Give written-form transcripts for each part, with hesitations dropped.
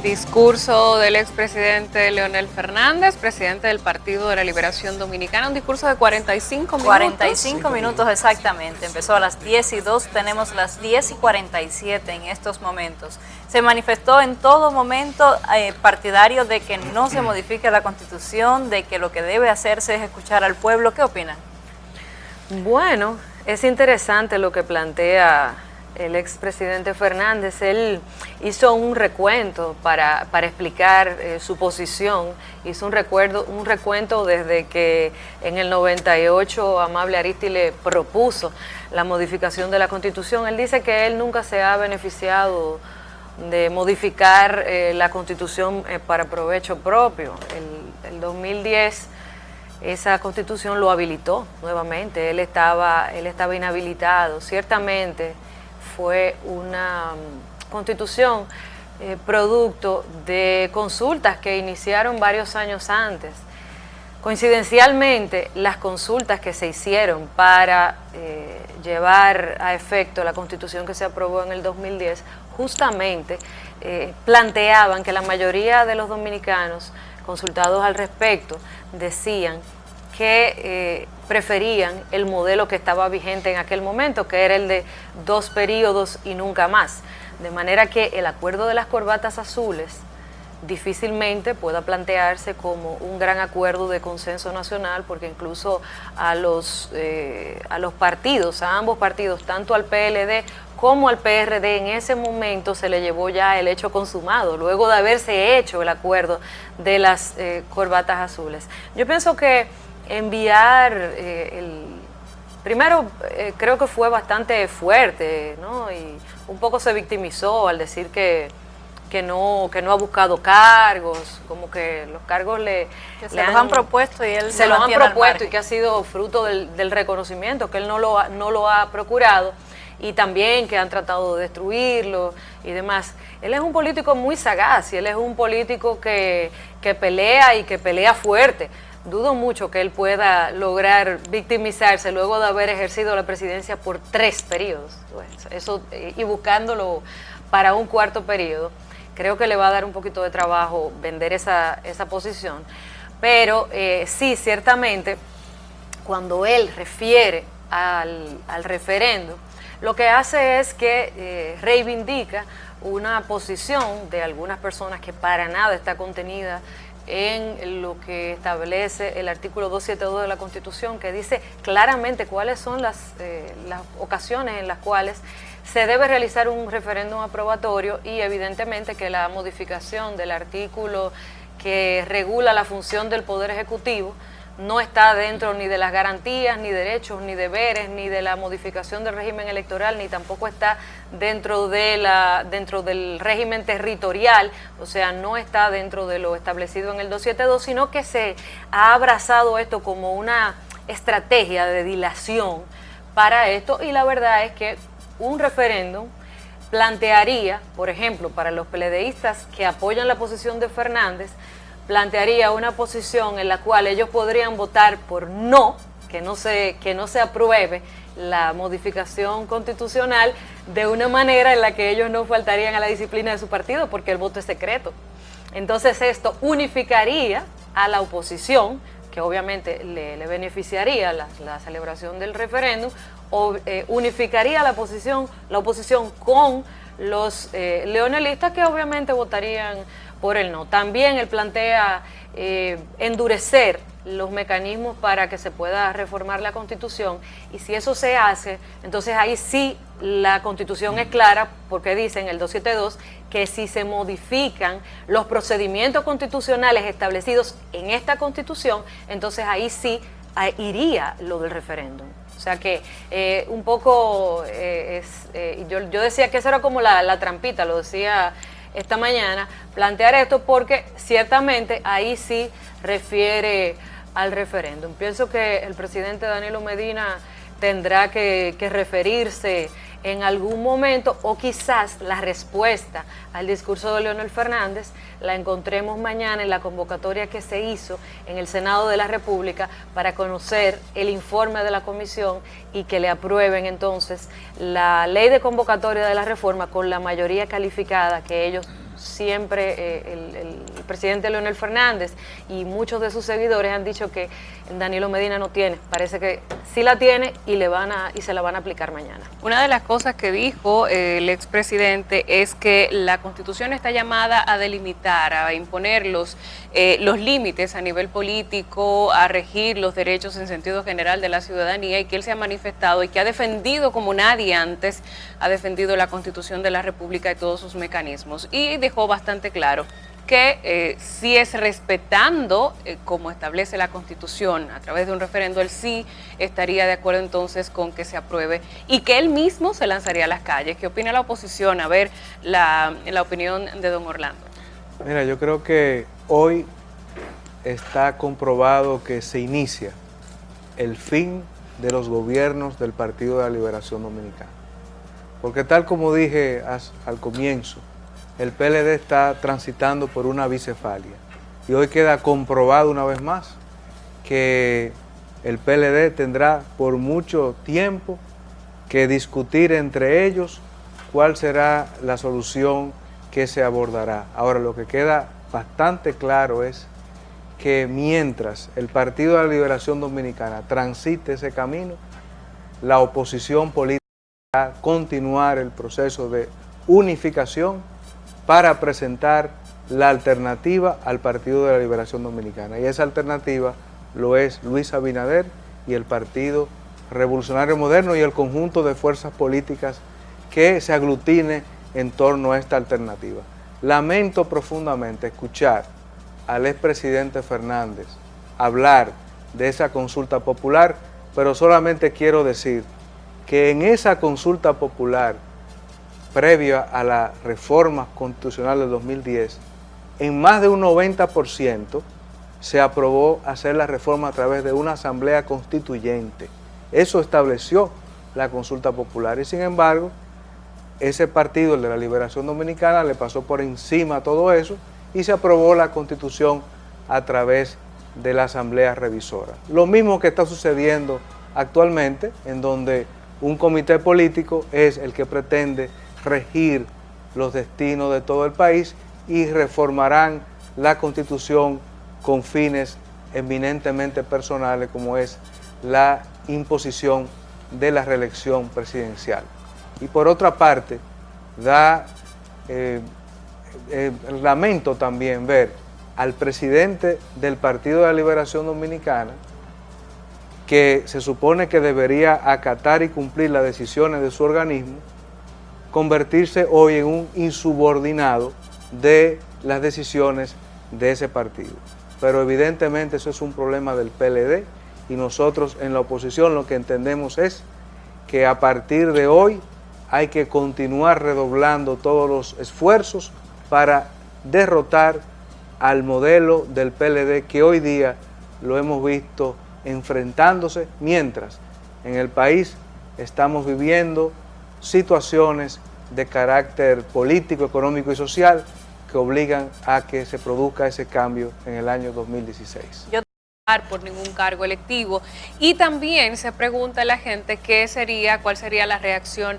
Discurso del expresidente Leonel Fernández, presidente del Partido de la Liberación Dominicana, un discurso de 45 minutos. 45 minutos exactamente, empezó a las 10:02, tenemos las 10:47 en estos momentos. Se manifestó en todo momento partidario de que no se modifique la Constitución, de que lo que debe hacerse es escuchar al pueblo. ¿Qué opinan? Bueno, es interesante lo que plantea el expresidente Fernández. Él hizo un recuento para explicar su posición, hizo un recuento desde que en el 98 Amable Ariztí le propuso la modificación de la Constitución. Él dice que él nunca se ha beneficiado de modificar la Constitución para provecho propio. El 2010 esa Constitución lo habilitó nuevamente, él estaba inhabilitado. Ciertamente fue una Constitución producto de consultas que iniciaron varios años antes. Coincidencialmente, las consultas que se hicieron para llevar a efecto la Constitución que se aprobó en el 2010, justamente planteaban que la mayoría de los dominicanos consultados al respecto decían que preferían el modelo que estaba vigente en aquel momento, que era el de 2 periodos y nunca más. De manera que el acuerdo de las corbatas azules difícilmente pueda plantearse como un gran acuerdo de consenso nacional, porque incluso a los partidos, a ambos partidos, tanto al PLD como al PRD, en ese momento se le llevó ya el hecho consumado, luego de haberse hecho el acuerdo de las corbatas azules. Yo pienso que enviar primero creo que fue bastante fuerte, ¿no? Y un poco se victimizó al decir que no ha buscado cargos, como que los cargos los han propuesto y él se los han propuesto y que ha sido fruto del reconocimiento, que él no lo ha procurado, y también que han tratado de destruirlo y demás. Él es un político muy sagaz y él es un político que pelea y que pelea fuerte. Dudo mucho que él pueda lograr victimizarse luego de haber ejercido la presidencia por 3 periodos. Eso, y buscándolo para un 4º periodo. Creo que le va a dar un poquito de trabajo vender esa posición. Pero sí, ciertamente, cuando él refiere al referendo, lo que hace es que reivindica una posición de algunas personas que para nada está contenida en lo que establece el artículo 272 de la Constitución, que dice claramente cuáles son las ocasiones en las cuales se debe realizar un referéndum aprobatorio, y evidentemente que la modificación del artículo que regula la función del Poder Ejecutivo no está dentro ni de las garantías, ni derechos, ni deberes, ni de la modificación del régimen electoral, ni tampoco está dentro del régimen territorial, o sea, no está dentro de lo establecido en el 272, sino que se ha abrazado esto como una estrategia de dilación para esto, y la verdad es que un referéndum plantearía, por ejemplo, para los PLDistas que apoyan la posición de Fernández, plantearía una posición en la cual ellos podrían votar por no, que no se apruebe la modificación constitucional, de una manera en la que ellos no faltarían a la disciplina de su partido, porque el voto es secreto. Entonces esto unificaría a la oposición, que obviamente le beneficiaría la celebración del referéndum, o unificaría la oposición con los leonelistas, que obviamente votarían por el no. También él plantea endurecer los mecanismos para que se pueda reformar la Constitución, y si eso se hace, entonces ahí sí la Constitución es clara, porque dice en el 272 que si se modifican los procedimientos constitucionales establecidos en esta Constitución, entonces ahí sí iría lo del referéndum. O sea que un poco yo decía que eso era como la trampita, lo decía esta mañana, plantear esto, porque ciertamente ahí sí refiere al referéndum. Pienso que el presidente Danilo Medina tendrá que referirse en algún momento, o quizás la respuesta al discurso de Leonel Fernández la encontremos mañana en la convocatoria que se hizo en el Senado de la República para conocer el informe de la comisión y que le aprueben entonces la ley de convocatoria de la reforma con la mayoría calificada que ellos siempre el presidente Leonel Fernández y muchos de sus seguidores han dicho que Danilo Medina no tiene. Parece que sí la tiene y se la van a aplicar mañana. Una de las cosas que dijo el expresidente es que la Constitución está llamada a delimitar, a imponer los límites a nivel político, a regir los derechos en sentido general de la ciudadanía, y que él se ha manifestado y que ha defendido como nadie antes, ha defendido la Constitución de la República y todos sus mecanismos. Y dejó bastante claro que si es respetando como establece la Constitución a través de un referendo, él sí estaría de acuerdo entonces con que se apruebe y que él mismo se lanzaría a las calles. ¿Qué opina la oposición? A ver la opinión de don Orlando. Mira, yo creo que hoy está comprobado que se inicia el fin de los gobiernos del Partido de la Liberación Dominicana. Porque tal como dije al comienzo, el PLD está transitando por una bicefalia. Y hoy queda comprobado una vez más que el PLD tendrá por mucho tiempo que discutir entre ellos cuál será la solución que se abordará. Ahora, lo que queda bastante claro es que mientras el Partido de la Liberación Dominicana transite ese camino, la oposición política va a continuar el proceso de unificación para presentar la alternativa al Partido de la Liberación Dominicana. Y esa alternativa lo es Luis Abinader y el Partido Revolucionario Moderno y el conjunto de fuerzas políticas que se aglutine en torno a esta alternativa. Lamento profundamente escuchar al expresidente Fernández hablar de esa consulta popular, pero solamente quiero decir que en esa consulta popular previa a la reforma constitucional del 2010, en más de un 90% se aprobó hacer la reforma a través de una asamblea constituyente. Eso estableció la consulta popular y sin embargo, ese partido, el de la Liberación Dominicana, le pasó por encima todo eso y se aprobó la Constitución a través de la Asamblea Revisora. Lo mismo que está sucediendo actualmente, en donde un comité político es el que pretende regir los destinos de todo el país y reformarán la Constitución con fines eminentemente personales, como es la imposición de la reelección presidencial. Y por otra parte, lamento también ver al presidente del Partido de la Liberación Dominicana, que se supone que debería acatar y cumplir las decisiones de su organismo, convertirse hoy en un insubordinado de las decisiones de ese partido. Pero evidentemente eso es un problema del PLD y nosotros en la oposición lo que entendemos es que a partir de hoy hay que continuar redoblando todos los esfuerzos para derrotar al modelo del PLD que hoy día lo hemos visto enfrentándose, mientras en el país estamos viviendo situaciones de carácter político, económico y social que obligan a que se produzca ese cambio en el año 2016. Por ningún cargo electivo. Y también se pregunta a la gente cuál sería la reacción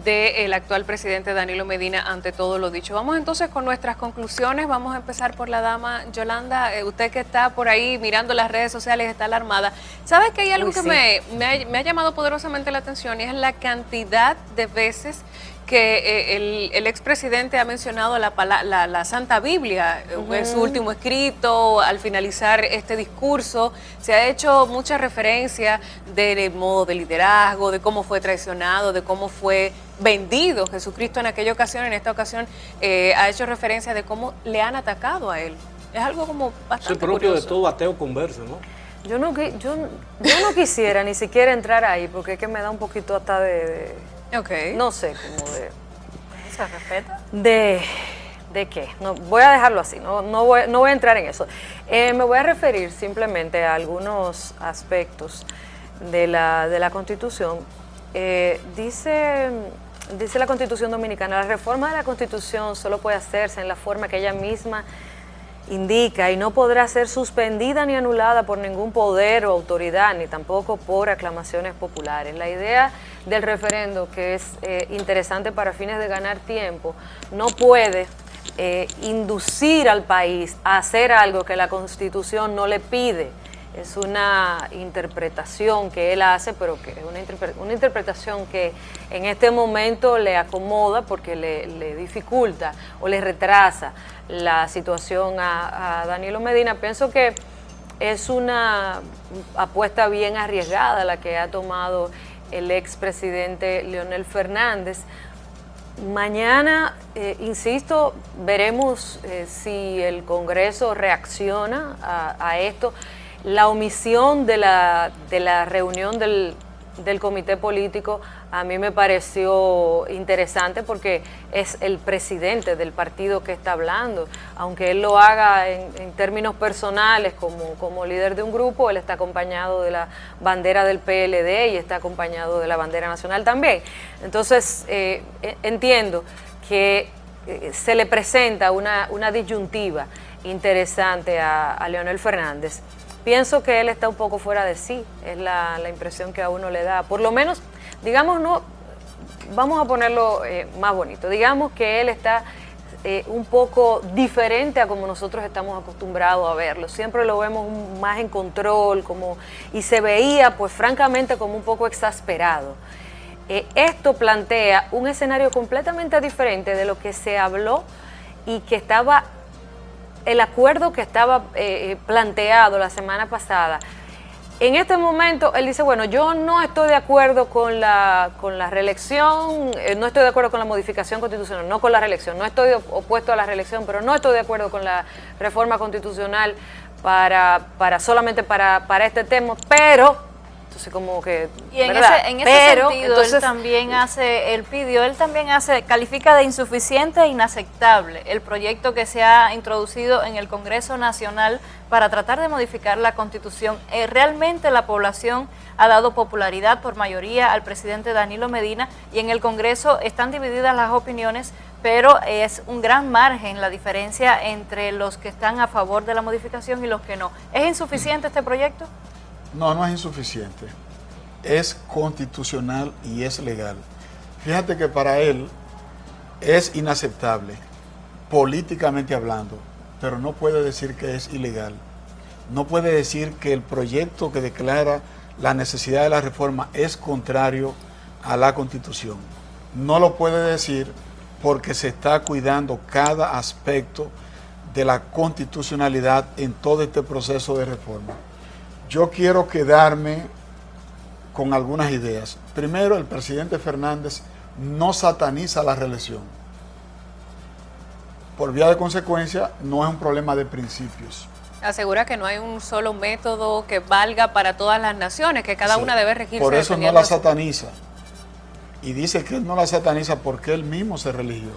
del actual presidente Danilo Medina ante todo lo dicho. Vamos entonces con nuestras conclusiones. Vamos a empezar por la dama Yolanda. Usted que está por ahí mirando las redes sociales, está alarmada. ¿Sabe que hay algo que me ha llamado poderosamente la atención? Y es la cantidad de veces que el expresidente ha mencionado la Santa Biblia en su último escrito. Al finalizar este discurso se ha hecho mucha referencia del modo de liderazgo, de cómo fue traicionado, de cómo fue vendido Jesucristo en aquella ocasión. En esta ocasión ha hecho referencia de cómo le han atacado a él. Es algo como bastante es propio curioso. De todo ateo converso, ¿no? Yo no quisiera ni siquiera entrar ahí, porque es que me da un poquito hasta no sé, como de... ¿Se respeta? ¿De qué? No, voy a dejarlo así, no voy a entrar en eso. Me voy a referir simplemente a algunos aspectos de la Constitución. Dice la Constitución Dominicana, la reforma de la Constitución solo puede hacerse en la forma que ella misma indica y no podrá ser suspendida ni anulada por ningún poder o autoridad, ni tampoco por aclamaciones populares. La idea del referendo, que es interesante para fines de ganar tiempo, no puede inducir al país a hacer algo que la Constitución no le pide. Es una interpretación que él hace, pero que es una interpretación que en este momento le acomoda porque le dificulta o le retrasa la situación a Danilo Medina. Pienso que es una apuesta bien arriesgada la que ha tomado el expresidente Leonel Fernández. Mañana, insisto, veremos si el Congreso reacciona a esto. La omisión de la reunión del comité político a mí me pareció interesante porque es el presidente del partido que está hablando. Aunque él lo haga en términos personales como líder de un grupo, él está acompañado de la bandera del PLD y está acompañado de la bandera nacional también. Entonces, entiendo que se le presenta una disyuntiva interesante a Leonel Fernández. Pienso que él está un poco fuera de sí, es la impresión que a uno le da. Por lo menos, digamos, no, vamos a ponerlo más bonito, digamos que él está un poco diferente a como nosotros estamos acostumbrados a verlo. Siempre lo vemos más en control, y se veía, pues francamente, como un poco exasperado. Esto plantea un escenario completamente diferente de lo que se habló y que estaba... El acuerdo que estaba planteado la semana pasada, en este momento él dice, bueno, yo no estoy de acuerdo con la reelección, no estoy de acuerdo con la modificación constitucional, no con la reelección, no estoy opuesto a la reelección, pero no estoy de acuerdo con la reforma constitucional solamente para este tema, pero... Entonces como que, y en ¿verdad? ese sentido, entonces, él también califica de insuficiente e inaceptable el proyecto que se ha introducido en el Congreso Nacional para tratar de modificar la Constitución. Realmente la población ha dado popularidad por mayoría al presidente Danilo Medina y en el Congreso están divididas las opiniones, pero es un gran margen la diferencia entre los que están a favor de la modificación y los que no. ¿Es insuficiente este proyecto? No, no es insuficiente. Es constitucional y es legal. Fíjate que para él es inaceptable, políticamente hablando, pero no puede decir que es ilegal. No puede decir que el proyecto que declara la necesidad de la reforma es contrario a la Constitución. No lo puede decir porque se está cuidando cada aspecto de la constitucionalidad en todo este proceso de reforma. Yo quiero quedarme con algunas ideas. Primero, el presidente Fernández no sataniza la reelección. Por vía de consecuencia, no es un problema de principios. Asegura que no hay un solo método que valga para todas las naciones, que cada una debe regirse. Por eso no la sataniza. Y dice que él no la sataniza porque él mismo se religió.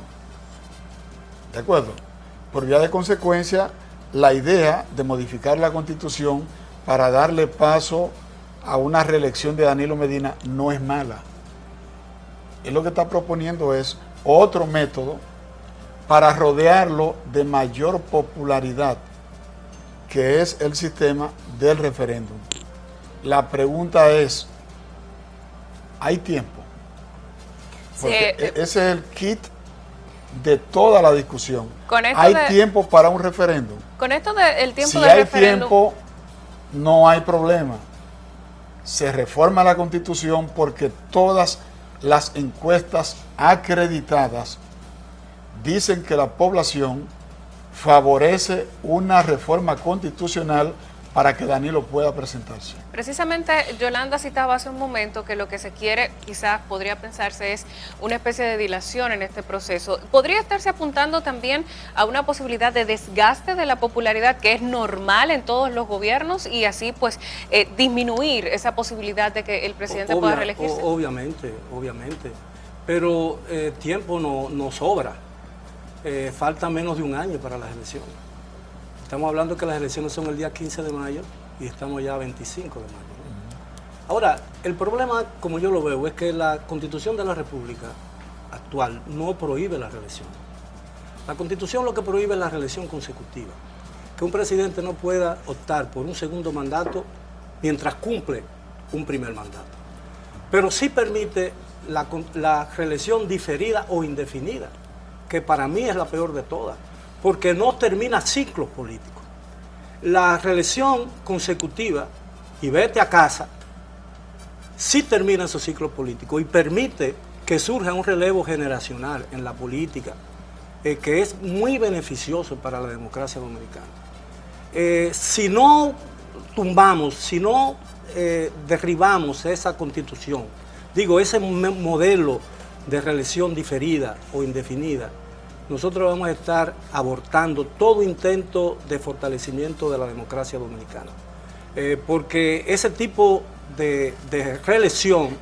¿De acuerdo? Por vía de consecuencia, la idea de modificar la Constitución para darle paso a una reelección de Danilo Medina no es mala. Él lo que está proponiendo es otro método para rodearlo de mayor popularidad, que es el sistema del referéndum. La pregunta es, ¿hay tiempo? Porque ese es el kit de toda la discusión. ¿Hay tiempo para un referéndum? Con esto del tiempo del referéndum. Si hay tiempo, no hay problema. Se reforma la Constitución porque todas las encuestas acreditadas dicen que la población favorece una reforma constitucional para que Danilo pueda presentarse. Precisamente Yolanda citaba hace un momento que lo que se quiere, quizás podría pensarse, es una especie de dilación en este proceso. ¿Podría estarse apuntando también a una posibilidad de desgaste de la popularidad que es normal en todos los gobiernos y así pues disminuir esa posibilidad de que el presidente pueda reelegirse? Obviamente, pero tiempo no sobra. Falta menos de un año para las elecciones. Estamos hablando que las elecciones son el día 15 de mayo y estamos ya a 25 de mayo, ¿no? Ahora, el problema, como yo lo veo, es que la Constitución de la República actual no prohíbe la reelección. La Constitución lo que prohíbe es la reelección consecutiva. Que un presidente no pueda optar por un segundo mandato mientras cumple un primer mandato. Pero sí permite la reelección diferida o indefinida. que para mí es la peor de todas, porque no termina ciclos políticos. La reelección consecutiva, y vete a casa, sí termina esos ciclos políticos y permite que surja un relevo generacional en la política, que es muy beneficioso para la democracia dominicana. Si no tumbamos, si no derribamos esa constitución, digo, ese modelo de reelección diferida o indefinida, nosotros vamos a estar abortando todo intento de fortalecimiento de la democracia dominicana. Porque ese tipo de reelección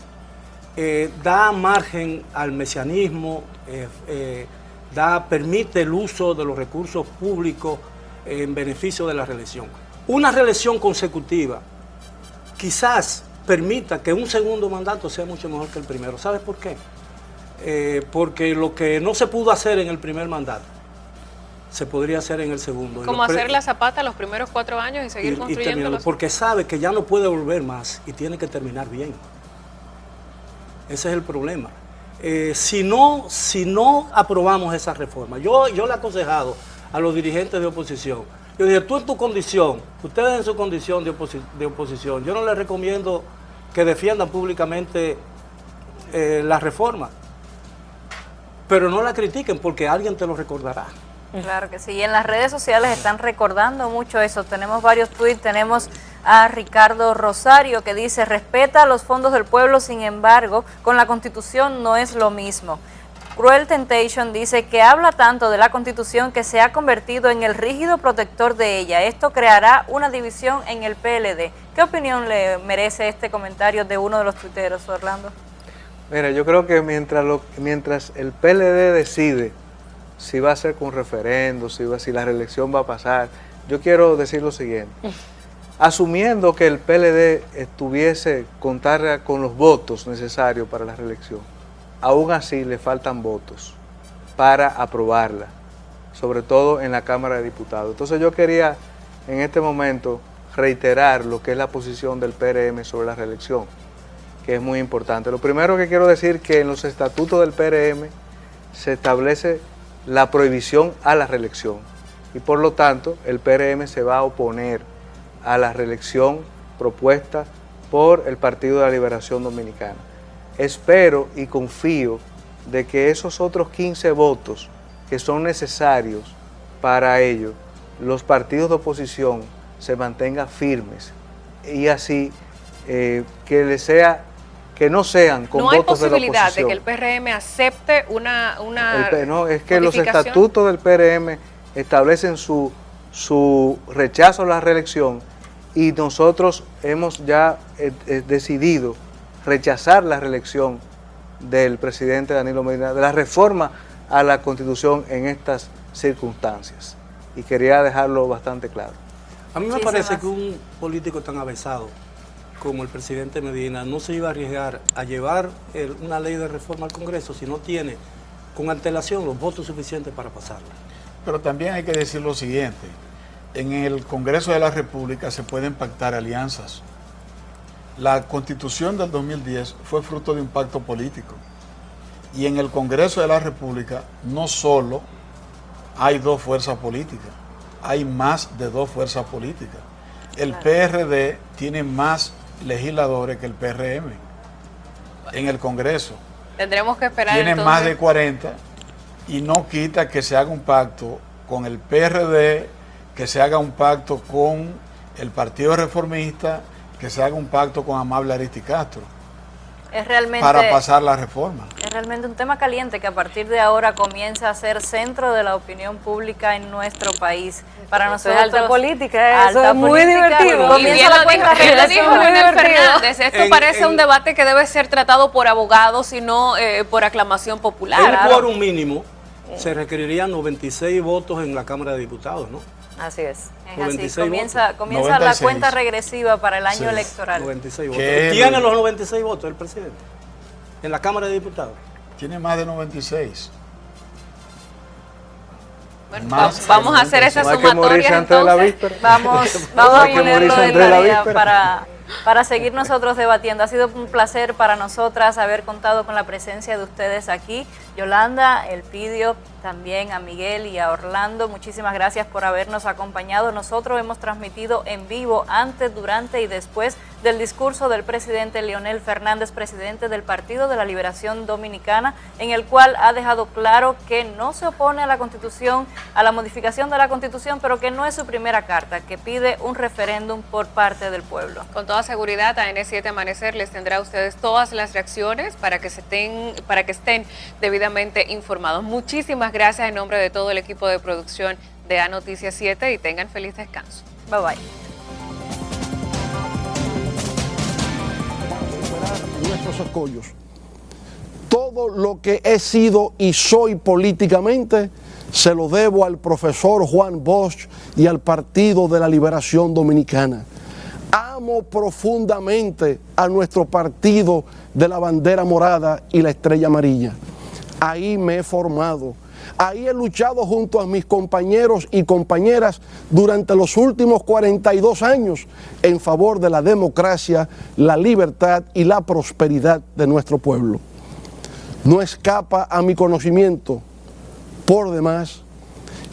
da margen al mesianismo, permite el uso de los recursos públicos en beneficio de la reelección. Una reelección consecutiva quizás permita que un segundo mandato sea mucho mejor que el primero. ¿Sabes por qué? Porque lo que no se pudo hacer en el primer mandato, se podría hacer en el segundo. Como hacer la Zapata los primeros 4 años y seguir construyendo. Porque sabe que ya no puede volver más y tiene que terminar bien. Ese es el problema. Si no aprobamos esa reforma, yo le he aconsejado a los dirigentes de oposición, yo dije, tú en tu condición, ustedes en su condición de oposición, yo no les recomiendo que defiendan públicamente la reforma, pero no la critiquen porque alguien te lo recordará. Claro que sí, y en las redes sociales están recordando mucho eso. Tenemos varios tweets, tenemos a Ricardo Rosario que dice, respeta los fondos del pueblo, sin embargo, con la Constitución no es lo mismo. Cruel Temptation dice que habla tanto de la Constitución que se ha convertido en el rígido protector de ella. Esto creará una división en el PLD. ¿Qué opinión le merece este comentario de uno de los tuiteros, Orlando? Mira, yo creo que mientras el PLD decide si va a ser con referendo, si la reelección va a pasar, yo quiero decir lo siguiente. Asumiendo que el PLD contara con los votos necesarios para la reelección, aún así le faltan votos para aprobarla, sobre todo en la Cámara de Diputados. Entonces yo quería en este momento reiterar lo que es la posición del PRM sobre la reelección, que es muy importante. Lo primero que quiero decir es que en los estatutos del PRM se establece la prohibición a la reelección y por lo tanto el PRM se va a oponer a la reelección propuesta por el Partido de la Liberación Dominicana. Espero y confío de que esos otros 15 votos que son necesarios para ello, los partidos de oposición se mantengan firmes y así que no sean con votos de la oposición. No hay posibilidad de que el PRM acepte una no, es que los modificación. estatutos del PRM establecen su rechazo a la reelección y nosotros hemos ya decidido rechazar la reelección del presidente Danilo Medina, de la reforma a la Constitución en estas circunstancias. Y quería dejarlo bastante claro. A mí me parece que un político tan avesado como el presidente Medina no se iba a arriesgar a llevar una ley de reforma al Congreso si no tiene con antelación los votos suficientes para pasarla. Pero también hay que decir lo siguiente, en el Congreso de la República se pueden pactar alianzas. La Constitución del 2010 fue fruto de un pacto político y en el Congreso de la República no solo hay 2 fuerzas políticas, hay más de 2 fuerzas políticas. El PRD tiene más legisladores que el PRM en el Congreso. Tendremos que esperar Tiene entonces más de 40 y no quita que se haga un pacto con el PRD, que se haga un pacto con el Partido Reformista, que se haga un pacto con Amable Aristicastro para pasar la reforma. Es realmente un tema caliente que a partir de ahora comienza a ser centro de la opinión pública en nuestro país. Para nosotros, alta política, eso es muy política, divertido. Comienza la cuenta bien lo dijo regresiva. Leonel Fernández, esto parece un debate que debe ser tratado por abogados y no por aclamación popular. En un quórum mínimo se requerirían 96 votos en la Cámara de Diputados, ¿no? Así es. Es así, comienza la 96. cuenta regresiva para el año electoral. 96 votos. ¿Qué? ¿Tiene los 96 votos el presidente en la Cámara de Diputados? Tiene más de 96. Bueno, Más vamos a de hacer esa No hay que morirse sumatoria antes de la entonces. víspera. Vamos No a hay que ponerlo morirse de antes de la tarea víspera. para seguir nosotros debatiendo. Ha sido un placer para nosotras haber contado con la presencia de ustedes aquí. Yolanda, Elpidio, también a Miguel y a Orlando, muchísimas gracias por habernos acompañado. Nosotros hemos transmitido en vivo antes, durante y después del discurso del presidente Leonel Fernández, presidente del Partido de la Liberación Dominicana, en el cual ha dejado claro que no se opone a la Constitución, a la modificación de la Constitución, pero que no es su primera carta, que pide un referéndum por parte del pueblo. Con toda seguridad, a N7 Amanecer les tendrá a ustedes todas las reacciones para que estén debidamente informados. Muchísimas gracias en nombre de todo el equipo de producción de A Noticias 7 y tengan feliz descanso. Bye bye. Nuestros escollos. Todo lo que he sido y soy políticamente se lo debo al profesor Juan Bosch y al Partido de la Liberación Dominicana. Amo profundamente a nuestro partido de la bandera morada y la estrella amarilla. Ahí me he formado. Ahí he luchado junto a mis compañeros y compañeras durante los últimos 42 años en favor de la democracia, la libertad y la prosperidad de nuestro pueblo. No escapa a mi conocimiento, por demás,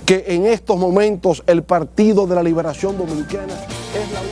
que en estos momentos el Partido de la Liberación Dominicana es la